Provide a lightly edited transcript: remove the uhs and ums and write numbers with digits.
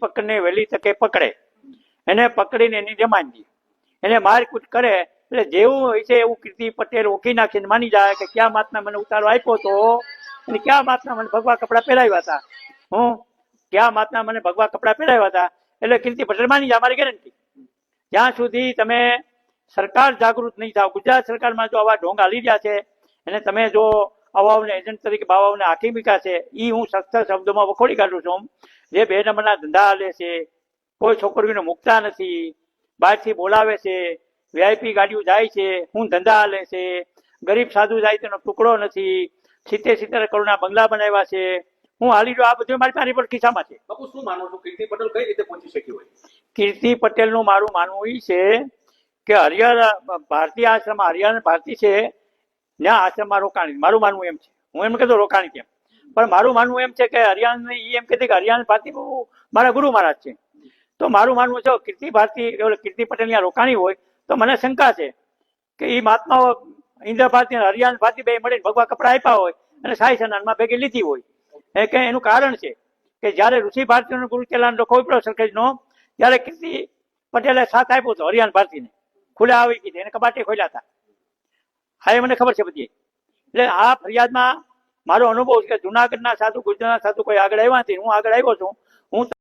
પકડને વહેલી તકે પકડે, એને પકડીને એની જમાની એને મારકૂટ કરે એટલે જેવું હોય છે એવું કીર્તિ પટેલ ઓકી નાખીને માની જાય કે ક્યાં માતના મને ઉતારો આપ્યો હતો અને ક્યાં માતના મને ભગવા કપડા પહેરાવ્યા હતા, હું ક્યાં માતના મને ભગવા કપડા પહેરાવ્યા હતા, એટલે કીર્તિ પટેલ માની જાય, મારી ગેરંટી. જ્યાં સુધી તમે સરકાર જાગૃત નહીં થાવ, ગુજરાત સરકારમાં જો આવા ઢોંગ હાલી રહ્યા છે અને તમે જો અવાવને એજન્ટ તરીકે બાવાઓને હાકી મૂક્યા છે, એ હું સખ્ત શબ્દોમાં વખોડી કાઢું છું. જે 2 નંબરના ધંધા હાલે છે, કોઈ છોકરીઓને મૂકતા નથી, બહારથી બોલાવે છે, વીઆઈપી ગાડીઓ જાય છે, હું ધંધા હાલે છે, ગરીબ સાધુ જાય તેનો ટુકડો નથી, 70 કરોડના બંગલા બનાવ્યા છે, હું હાલી રહ્યો. આ બધું મારી પર ખિસ્સામાં છે. બાપુ શું માનો છો, કીર્તિ પટેલ કઈ રીતે પહોંચી શકી હોય? કીર્તિ પટેલનું મારું માનવું એ છે કે હરિયાણા ભારતીય આશ્રમ, હરિયાણા ભારતી છે ત્યાં આશ્રમમાં રોકાણી, મારું માનવું એમ છે. હું એમ કહેતો રોકાણી કેમ, પણ મારું માનવું એમ છે કે હરિયાણા એમ કહેતી કે હરિયાણા ભારતી મારા ગુરુ મહારાજ છે. તો મારું માનવું છે કીર્તિ ભારતી કીર્તિ પટેલ ત્યાં રોકાણી હોય તો મને શંકા છે કે એ મહાત્માઓ ઇન્દ્ર ભારતી અને હરિયાણા ભારતી બે મળીને ભગવા કપડા આપ્યા હોય અને સાઈ સન્માનમાં ભેગી લીધી હોય. એ કે એનું કારણ છે કે જયારે ઋષિ ભારતીનો ગુરુ ચલાન કોઈ પણ સરખેજનો, ત્યારે કીર્તિ પટેલે સાથ આપ્યો હતો હરિયાણા ભારતીને, ખુલ્લા આવી ગઈ એને કબાટે ખોલ્યા હતા. હા, એ મને ખબર છે બધી. એટલે આ ફરિયાદમાં મારો અનુભવ છે કે જુનાગઢના સાધુ, ગુજરાતના સાધુ કોઈ આગળ આવ્યા નથી, હું આગળ આવ્યો છું. હું